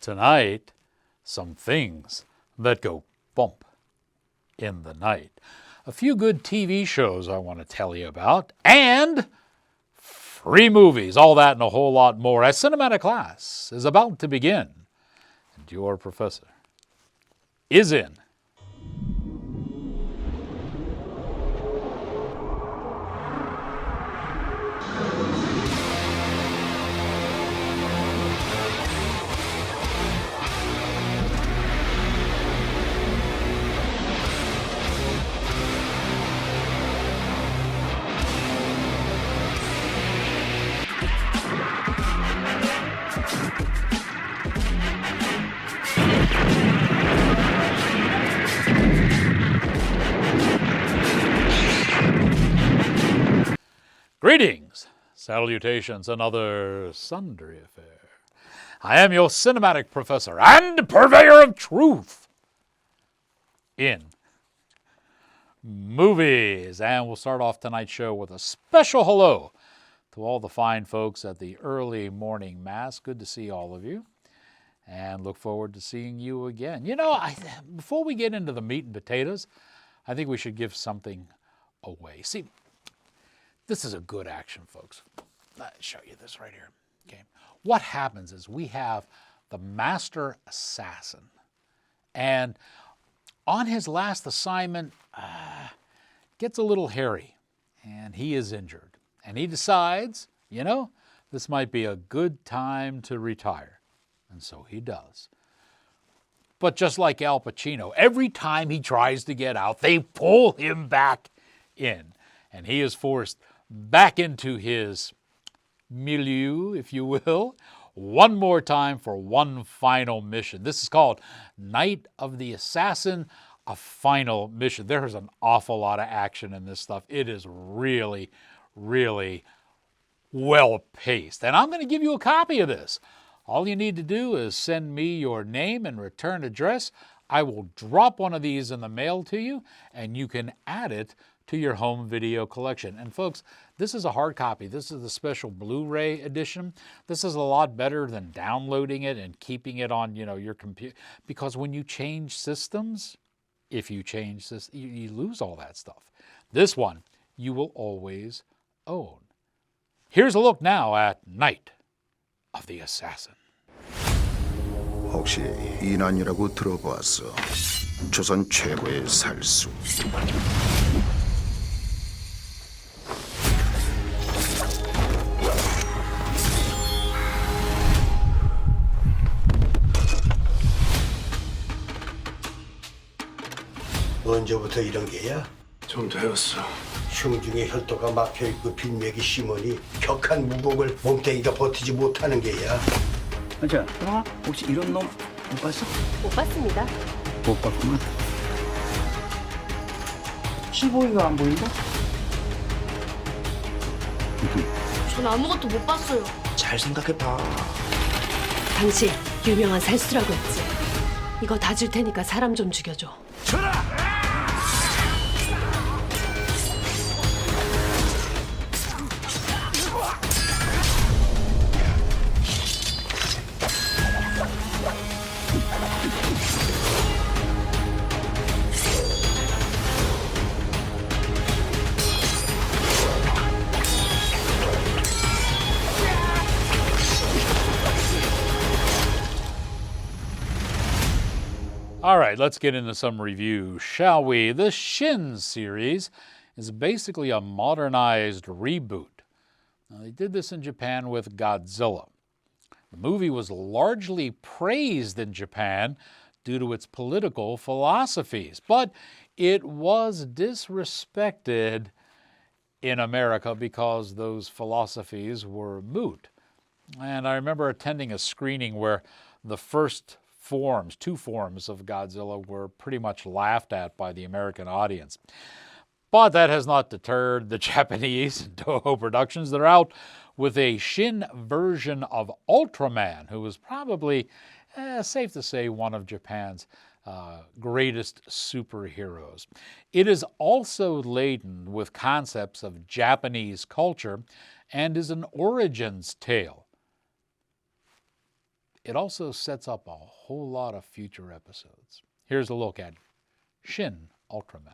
Tonight, some things that go bump in the night. A few good TV shows I want to tell you about, and free movies, all that and a whole lot more as Cinematic Class is about to begin. And your professor is in. Greetings, salutations, and other sundry affair. I am your cinematic professor and purveyor of truth in movies. And we'll start off tonight's show with a special hello to all the fine folks at the early morning mass. Good to see all of you, and look forward to seeing you again. You know, before we get into the meat and potatoes, I think we should give something away. See, this is a good action, folks. Let me show you this right here. Okay. What happens is we have the master assassin, and on his last assignment, gets a little hairy, and he is injured. And he decides, you know, this might be a good time to retire. And so he does. But just like Al Pacino, every time he tries to get out, they pull him back in. And he is forced back into his milieu, if you will, one more time for one final mission. This is called Night of the Assassin, a final mission. There is an awful lot of action in this stuff. It is really, really well paced. And I'm going to give you a copy of this. All you need to do is send me your name and return address. I will drop one of these in the mail to you, and you can add it to your home video collection. And folks, this is a hard copy. This is the special Blu-ray edition. This is a lot better than downloading it and keeping it on, your computer. Because when you change systems, if you change this, you lose all that stuff. This one, you will always own. Here's a look now at Night of the Assassin. 혹시 이난이라고 들어봤어? 조선 최고의 살수. 언제부터 이런 게야? 좀 되었어. 흉중에 혈도가 막혀있고 빈맥이 심하니 격한 무곡을 몸뚱이가 버티지 못하는 게야. 자, 형아, 혹시 이런 놈 못 봤어? 못 봤습니다. 못 봤구만. 15위가 안 보인다? 전 아무것도 못 봤어요. 잘 생각해봐. 당신 유명한 살수라고 했지. 이거 다 줄 테니까 사람 좀 죽여줘. All right, let's get into some reviews, shall we? The Shin series is basically a modernized reboot. Now, they did this in Japan with Godzilla. The movie was largely praised in Japan due to its political philosophies, but it was disrespected in America because those philosophies were moot. And I remember attending a screening where the first two forms of Godzilla were pretty much laughed at by the American audience. But that has not deterred the Japanese and Toho Productions. They're out with a Shin version of Ultraman, who was probably, safe to say, one of Japan's greatest superheroes. It is also laden with concepts of Japanese culture and is an origins tale. it also sets up a whole lot of future episodes. Here's a look at Shin Ultraman.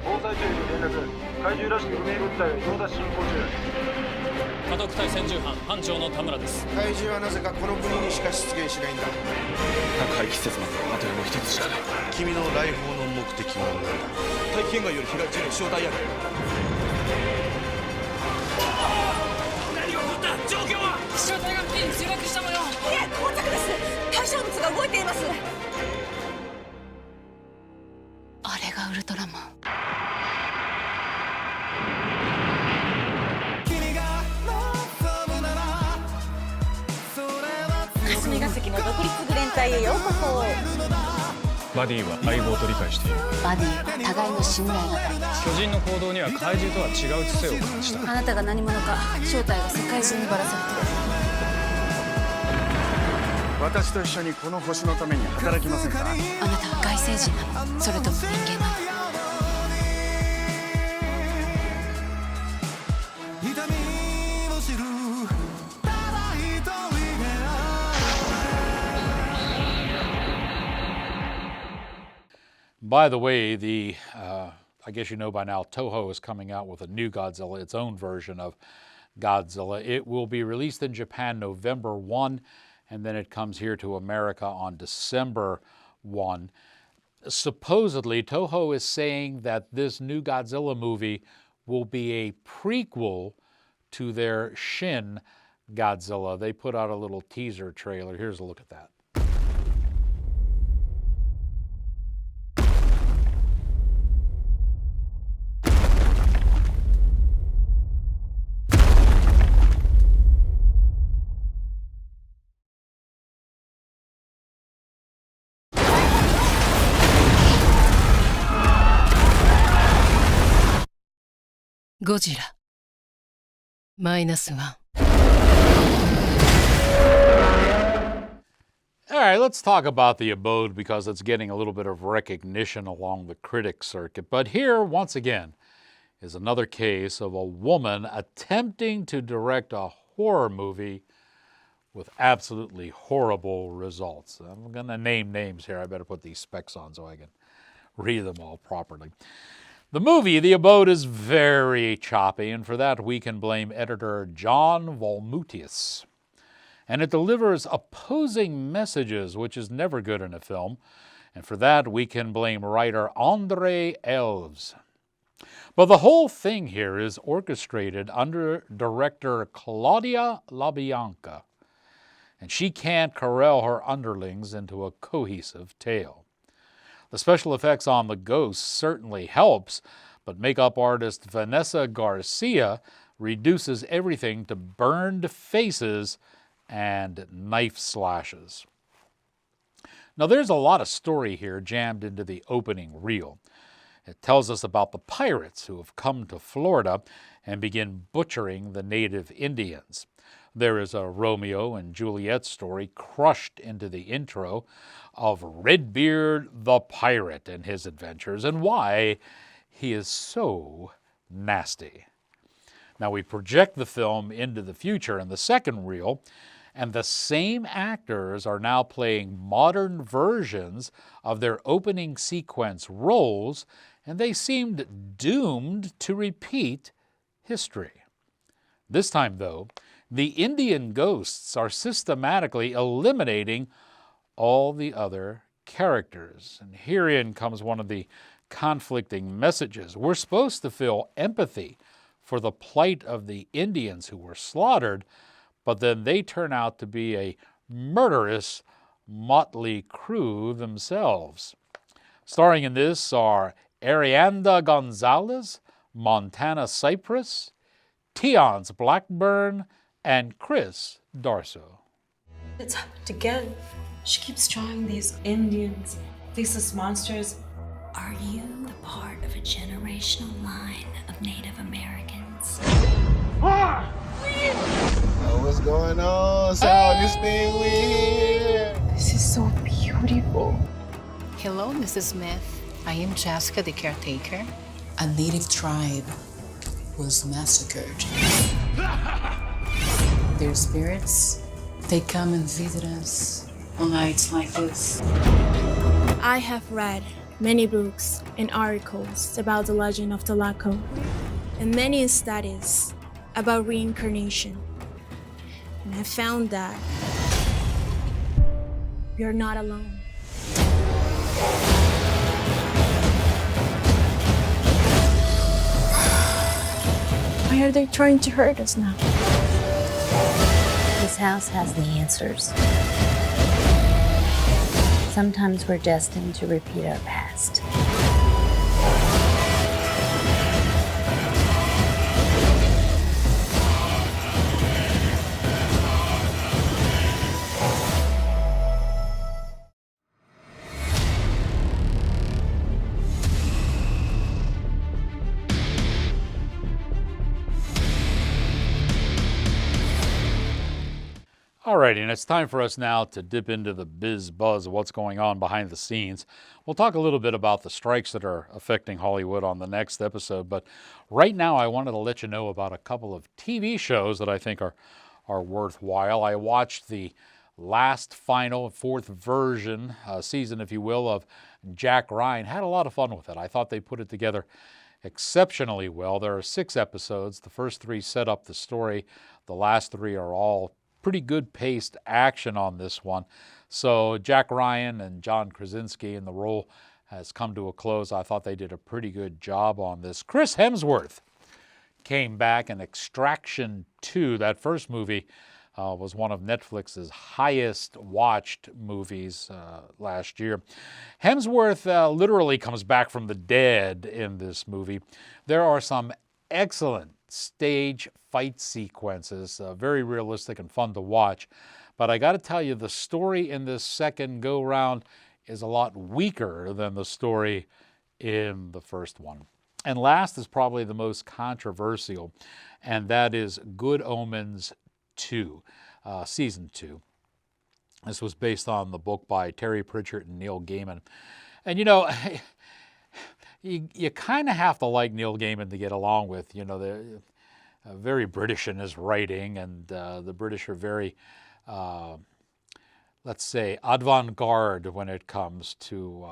防災庁に連絡怪獣らしき不明物体を用出し進行中家督隊専従班班長の田村です。怪獣はなぜかこの国にしか出現しないんだ。宅配季節まであともう一つしかない。君の来訪の目的は何だ。大気圏外より被害中の招待役。何が起こった？状況は？飛翔体が付近に墜落した模様。いえ、到着です。対象物が動いています。あれがウルトラマン。霞が関の独立グ連隊へようこそ。バディは相棒と理解している。バディは互いの信頼がたい。巨人の行動には怪獣とは違う知性を感じた。あなたが何者か正体が世界中にばらされてる。私と一緒にこの星のために働きませんか。あなたは外星人なの？それとも人間なの？By the way, I guess you know by now, Toho is coming out with a new Godzilla, its own version of Godzilla. It will be released in Japan November 1, and then it comes here to America on December 1. Supposedly, Toho is saying that this new Godzilla movie will be a prequel to their Shin Godzilla. They put out a little teaser trailer. Here's a look at that. Godzilla -1. All right, let's talk about The Abode because it's getting a little bit of recognition along the critic circuit. But here, once again, is another case of a woman attempting to direct a horror movie with absolutely horrible results. I'm going to name names here. I better put these specs on so I can read them all properly. The movie, The Abode, is very choppy, and for that we can blame editor John Volmutius. And it delivers opposing messages, which is never good in a film, and for that we can blame writer André Elves. But the whole thing here is orchestrated under director Claudia LaBianca, and she can't corral her underlings into a cohesive tale. The special effects on the ghosts certainly helps, but makeup artist Vanessa Garcia reduces everything to burned faces and knife slashes. Now there's a lot of story here jammed into the opening reel. It tells us about the pirates who have come to Florida and begin butchering the native Indians. There is a Romeo and Juliet story crushed into the intro of Redbeard the pirate and his adventures and why he is so nasty. Now we project the film into the future in the second reel, and the same actors are now playing modern versions of their opening sequence roles, and they seemed doomed to repeat history. This time, though, the Indian ghosts are systematically eliminating all the other characters. And herein comes one of the conflicting messages. We're supposed to feel empathy for the plight of the Indians who were slaughtered, but then they turn out to be a murderous, motley crew themselves. Starring in this are Arianda Gonzalez, Montana Cypress, Tion's Blackburn, and Chris Darso. It's happened again. She keeps drawing these Indians, faceless monsters. Are you a part of a generational line of Native Americans? What's going on, St. Augustine? We here. This is so beautiful. Hello, Mrs. Smith. I am Jessica, the caretaker. A native tribe was massacred. Their spirits They come and visit us on nights like this. I have read many books and articles about the legend of Tulaco and many studies about reincarnation. And I found that you're not alone. Why are they trying to hurt us now? This house has the answers. Sometimes we're destined to repeat our past. Alrighty, and it's time for us now to dip into the biz buzz of what's going on behind the scenes. We'll talk a little bit about the strikes that are affecting Hollywood on the next episode, but right now I wanted to let you know about a couple of TV shows that I think are worthwhile. I watched the last final, fourth version, season, if you will, of Jack Ryan. Had a lot of fun with it. I thought they put it together exceptionally well. There are 6 episodes. The first 3 set up the story. The last 3 are all pretty good paced action on this one. So Jack Ryan and John Krasinski in the role has come to a close. I thought they did a pretty good job on this. Chris Hemsworth came back in Extraction 2. That first movie was one of Netflix's highest watched movies last year. Hemsworth literally comes back from the dead in this movie. There are some excellent stage fight sequences, very realistic and fun to watch. But I got to tell you, the story in this second go-round is a lot weaker than the story in the first one. And last is probably the most controversial, and that is Good Omens 2, Season 2. This was based on the book by Terry Pratchett and Neil Gaiman. And you know, you kind of have to like Neil Gaiman to get along with. You know, they're very British in his writing, and the British are very, let's say, avant-garde when it comes to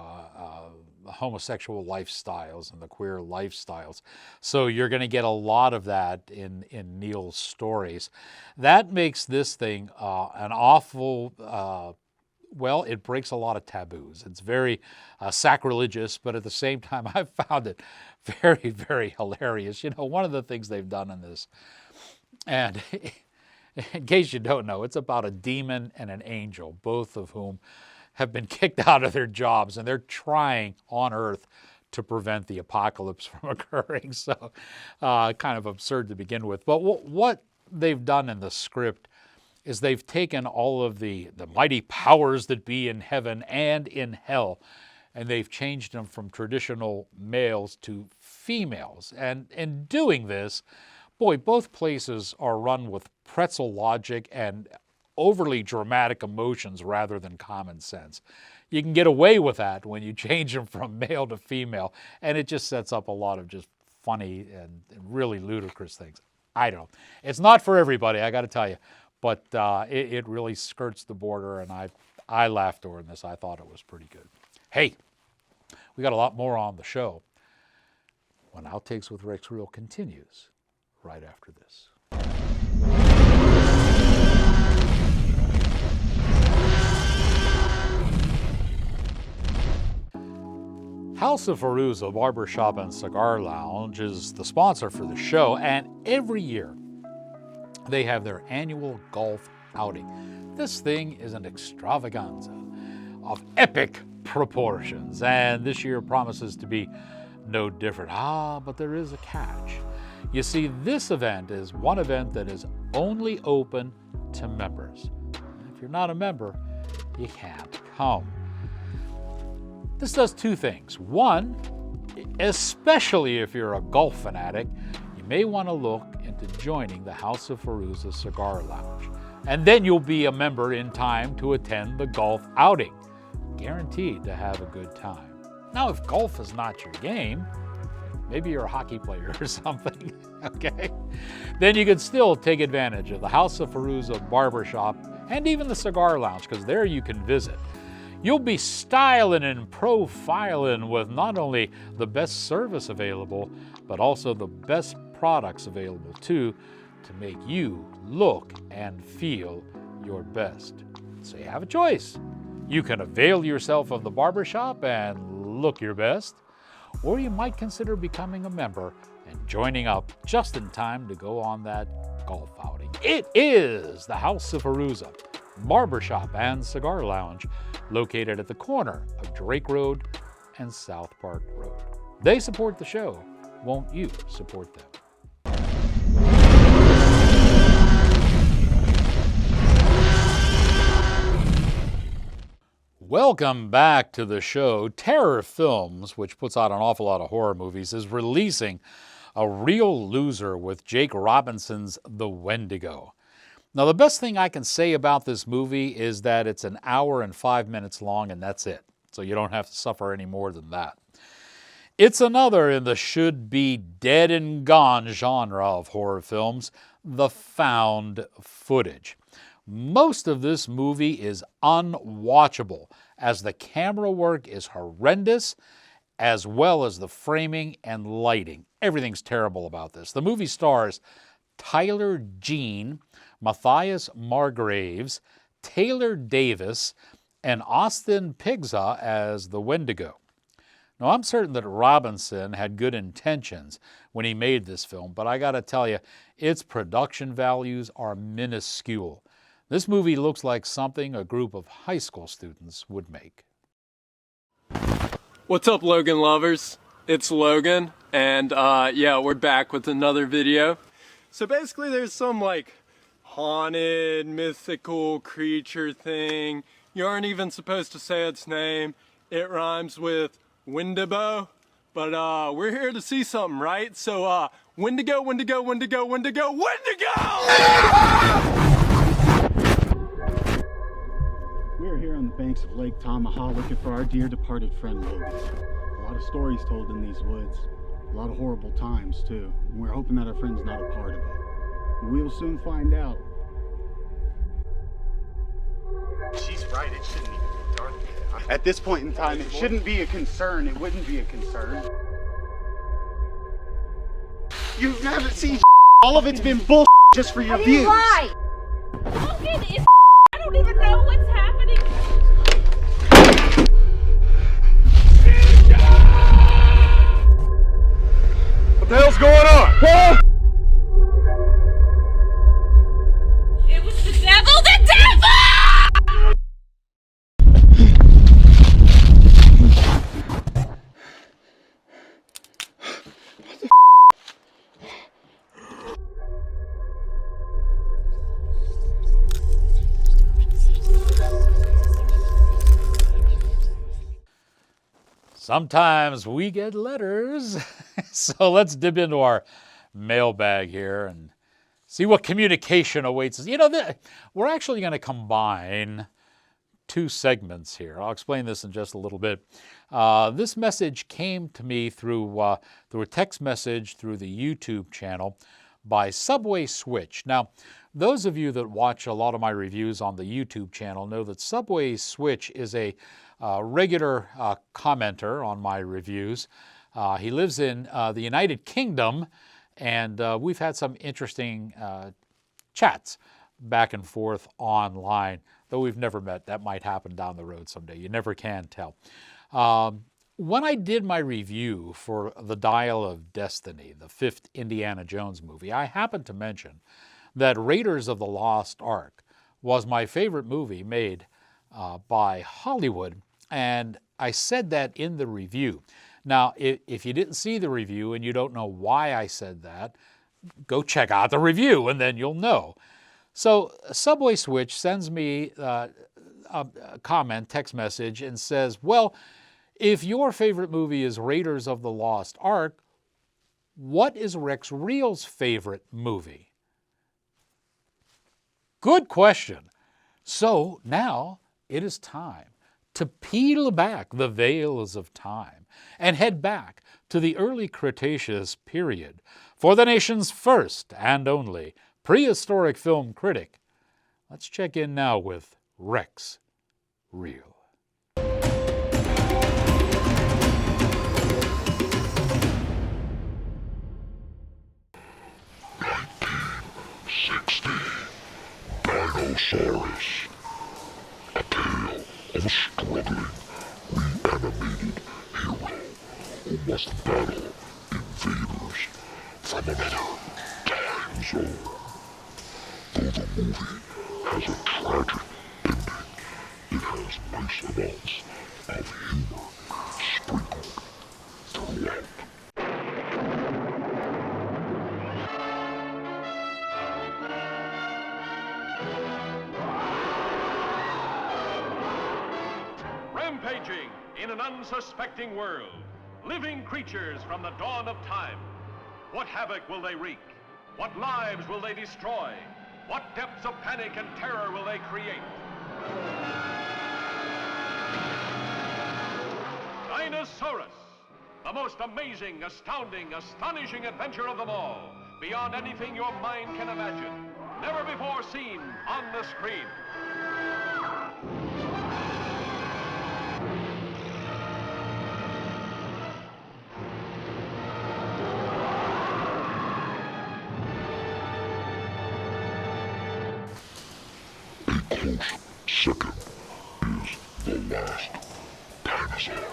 homosexual lifestyles and the queer lifestyles. So you're going to get a lot of that in Neil's stories. That makes this thing an awful... well, it breaks a lot of taboos. It's very sacrilegious, but at the same time, I've found it very, very hilarious. You know, one of the things they've done in this, and in case you don't know, it's about a demon and an angel, both of whom have been kicked out of their jobs, and they're trying on Earth to prevent the apocalypse from occurring. So kind of absurd to begin with. But what they've done in the script is they've taken all of the mighty powers that be in heaven and in hell, and they've changed them from traditional males to females. And in doing this, boy, both places are run with pretzel logic and overly dramatic emotions rather than common sense. You can get away with that when you change them from male to female, and it just sets up a lot of just funny and really ludicrous things. I don't know. It's not for everybody, I got to tell you. But it really skirts the border, and I laughed during this. I thought it was pretty good. Hey, we got a lot more on the show when Outtakes with Rex Reel continues right after this. House of Fairuza Barbershop and Cigar Lounge is the sponsor for the show, and every year they have their annual golf outing. This thing is an extravaganza of epic proportions, and this year promises to be no different. But there is a catch. You see, this event is one event that is only open to members. If you're not a member, you can't come. This does 2 things. One, especially if you're a golf fanatic, you may want to look into joining the House of Fairuza Cigar Lounge. And then you'll be a member in time to attend the golf outing. Guaranteed to have a good time. Now, if golf is not your game, maybe you're a hockey player or something, okay? Then you can still take advantage of the House of Fairuza Barbershop and even the Cigar Lounge, because there you can visit. You'll be styling and profiling with not only the best service available, but also the best products available too, to make you look and feel your best. So you have a choice. You can avail yourself of the barbershop and look your best, or you might consider becoming a member and joining up just in time to go on that golf outing. It is the House of Aruza Barbershop and Cigar Lounge, located at the corner of Drake Road and South Park Road. They support the show. Won't you support them? Welcome back to the show. Terror Films, which puts out an awful lot of horror movies, is releasing A Real Loser with Jake Robinson's The Wendigo. Now, the best thing I can say about this movie is that it's an hour and 5 minutes long, and that's it. So you don't have to suffer any more than that. It's another in the should-be dead and gone genre of horror films, the found footage. Most of this movie is unwatchable, as the camera work is horrendous, as well as the framing and lighting. Everything's terrible about this. The movie stars Tyler Jean, Matthias Margraves, Taylor Davis, and Austin Pigza as the Wendigo. Now, I'm certain that Robinson had good intentions when he made this film, but I gotta tell you, its production values are minuscule. This movie looks like something a group of high school students would make. What's up, Logan lovers? It's Logan, and yeah, we're back with another video. So basically there's some haunted, mythical creature thing. You aren't even supposed to say its name. It rhymes with Wendigo, but we're here to see something, right? So Wendigo, Wendigo, Wendigo, Wendigo, Wendigo! We're here on the banks of Lake Tamaha looking for our dear departed friend Logan. A lot of stories told in these woods, a lot of horrible times too, and we're hoping that our friend's not a part of it. We'll soon find out. She's right, it shouldn't even be dark yet. At this point in time, it shouldn't be a concern. It wouldn't be a concern. You haven't seen all of it's been bull just for your views. Lie! Logan is I don't even know what's happening. What the hell's going on? Whoa! It was the devil! The devil! Sometimes we get letters. So let's dip into our mailbag here and see what communication awaits us. You know, we're actually going to combine two segments here. I'll explain this in just a little bit. This message came to me through a text message through the YouTube channel by Subway Switch. Now, those of you that watch a lot of my reviews on the YouTube channel know that Subway Switch is a regular commenter on my reviews. He lives in the United Kingdom, and we've had some interesting chats back and forth online, though we've never met. That might happen down the road someday. You never can tell. When I did my review for The Dial of Destiny, the 5th Indiana Jones movie, I happened to mention that Raiders of the Lost Ark was my favorite movie made by Hollywood, and I said that in the review. Now, if you didn't see the review and you don't know why I said that, go check out the review and then you'll know. So Subway Switch sends me a comment, text message, and says, well, if your favorite movie is Raiders of the Lost Ark, what is Rex Reel's favorite movie? Good question. So now it is time to peel back the veils of time and head back to the early Cretaceous period for the nation's first and only prehistoric film critic. Let's check in now with Rex Real. Dinosaurus, a tale of a struggling, reanimated hero who must battle invaders from another time zone. Though the movie has a tragic ending, it has nice amounts of humor sprinkled throughout. Rampaging in an unsuspecting world, living creatures from the dawn of time. What havoc will they wreak? What lives will they destroy? What depths of panic and terror will they create? Dinosaurus, the most amazing, astounding, astonishing adventure of them all, beyond anything your mind can imagine, never before seen on the screen. Close second is The Last Dinosaur,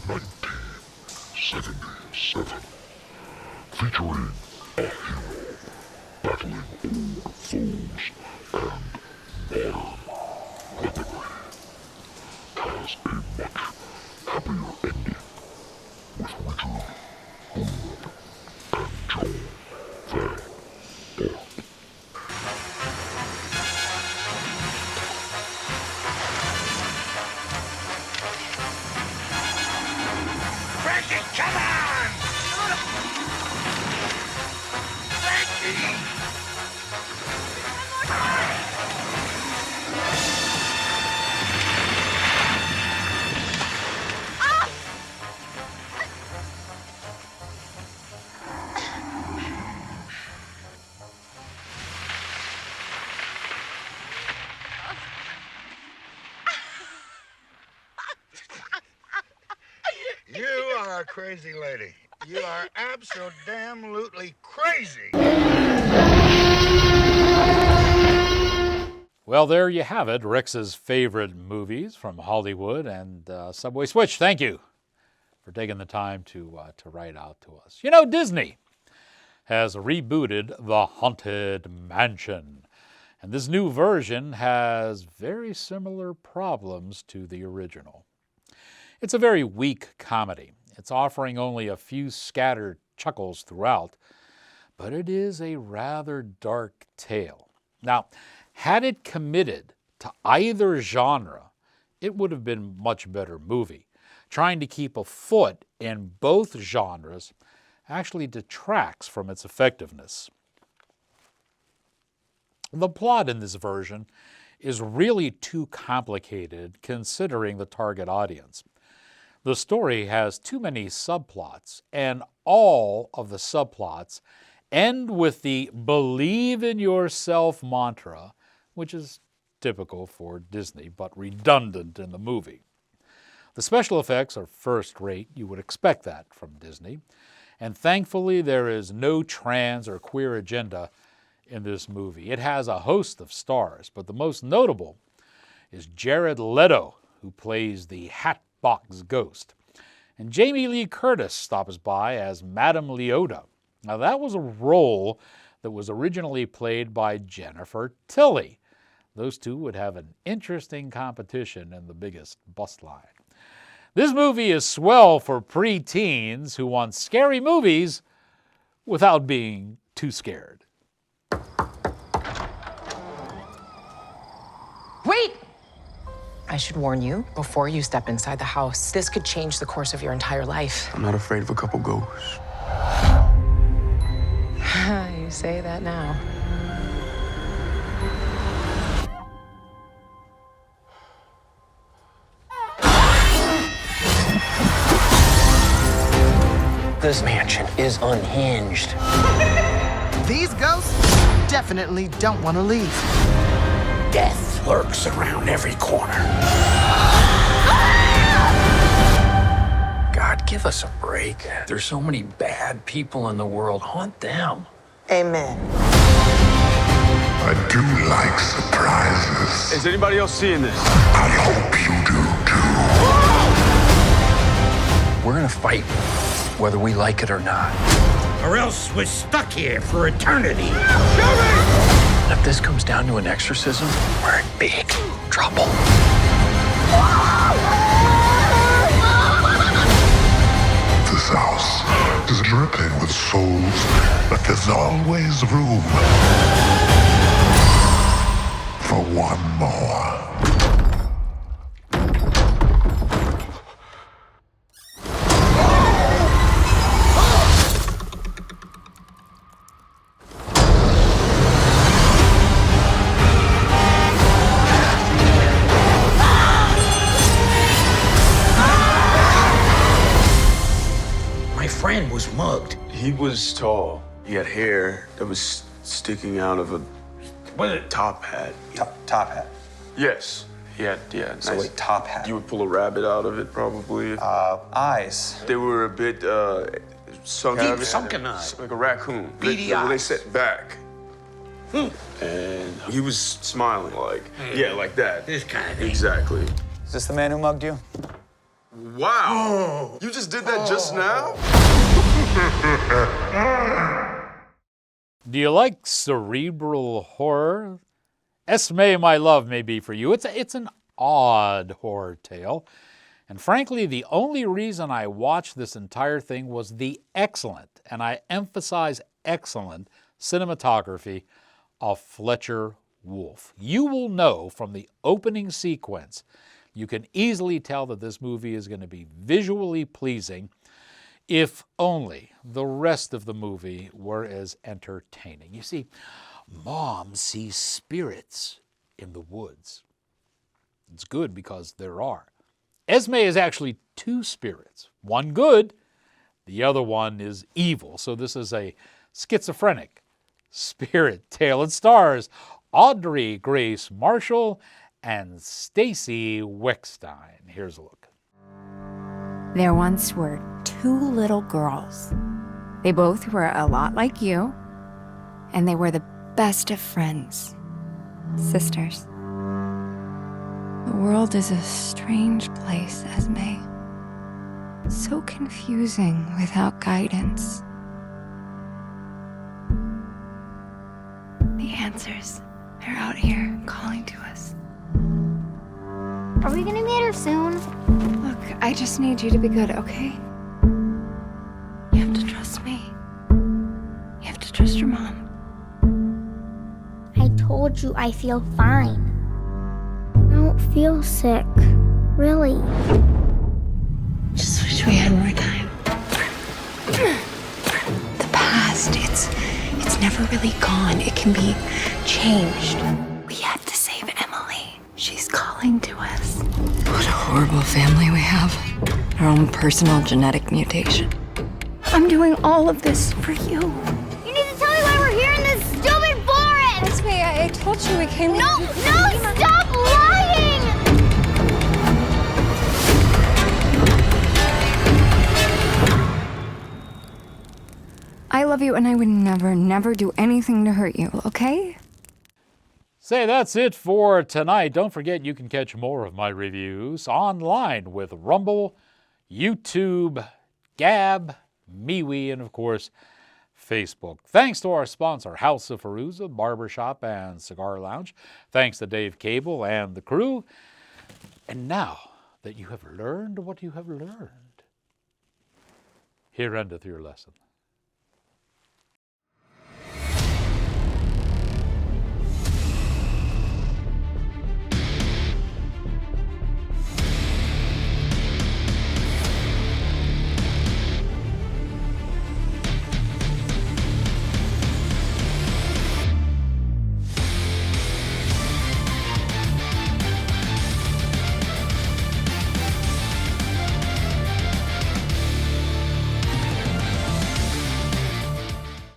1977, featuring a hero battling old foes and modern weaponry. Has a much happier ending with Richard Gould and Joan Van Ork. Come on! Frankie! You are a crazy lady. You are abso-damn-lutely crazy. Well, there you have it, Rex's favorite movies from Hollywood and Subway Switch. Thank you for taking the time to write out to us. You know, Disney has rebooted The Haunted Mansion, and this new version has very similar problems to the original. It's a very weak comedy. It's offering only a few scattered chuckles throughout, but it is a rather dark tale. Now, had it committed to either genre, it would have been a much better movie. Trying to keep a foot in both genres actually detracts from its effectiveness. The plot in this version is really too complicated considering the target audience. The story has too many subplots, and all of the subplots end with the believe in yourself mantra, which is typical for Disney, but redundant in the movie. The special effects are first rate. You would expect that from Disney. And thankfully, there is no trans or queer agenda in this movie. It has a host of stars, but the most notable is Jared Leto, who plays the Hatbox Ghost. And Jamie Lee Curtis stops by as Madame Leota. Now, that was a role that was originally played by Jennifer Tilly. Those two would have an interesting competition in the biggest bust line. This movie is swell for pre-teens who want scary movies without being too scared. Wait! I should warn you, before you step inside the house, this could change the course of your entire life. I'm not afraid of a couple ghosts. You say that now. This mansion is unhinged. These ghosts definitely don't want to leave. Death lurks around every corner. God, give us a break. There's so many bad people in the world. Haunt them. Amen. I do like surprises. Is anybody else seeing this? I hope you do too. We're gonna fight, whether we like it or not. Or else we're stuck here for eternity. If this comes down to an exorcism, we're in big trouble. This house is dripping with souls, but there's always room for one more. My friend was mugged. He was tall. He had hair that was sticking out of a top hat. Top hat. Yes. He had, So nice. a top hat. You would pull a rabbit out of it, probably. Eyes. They were a bit sunken. Deep sunken eyes. Like a raccoon. Beady they eyes. set back. And he was smiling like, like that. This kind of thing. Exactly. Is this the man who mugged you? Wow. You just did that just now? Do you like cerebral horror? Esme, My Love may be for you. It's an odd horror tale. And frankly, the only reason I watched this entire thing was the excellent, and I emphasize excellent, cinematography of Fletcher Wolf. You will know from the opening sequence, you can easily tell that this movie is going to be visually pleasing, if only the rest of the movie were as entertaining. You see, Mom sees spirits in the woods. It's good because there are. Esme is actually two spirits. One good, the other one is evil. So this is a schizophrenic spirit tale. It stars Audrey Grace Marshall and Stacy Weckstein. Here's a look. There once were two little girls. They both were a lot like you, and they were the best of friends, sisters. The world is a strange place, Esme. So confusing without guidance. The answers are out here calling to us. Are we gonna meet her soon? Look, I just need you to be good, okay? You have to trust me. You have to trust your mom. I told you I feel fine. I don't feel sick. Really. Just wish we had more time. The past, it's never really gone. It can be changed. We have to save Emily. She's calling to us. What a horrible family we have. Our own personal genetic mutation. I'm doing all of this for you. You need to tell me why we're here in this stupid forest! Esme, I told you we came No, stop lying! I love you and I would never do anything to hurt you, okay? Say, that's it for tonight. Don't forget you can catch more of my reviews online with Rumble, YouTube, Gab, MeWe, and of course, Facebook. Thanks to our sponsor, House of Fairuza, Barbershop and Cigar Lounge. Thanks to Dave Cable and the crew. And now that you have learned what you have learned, here endeth your lesson.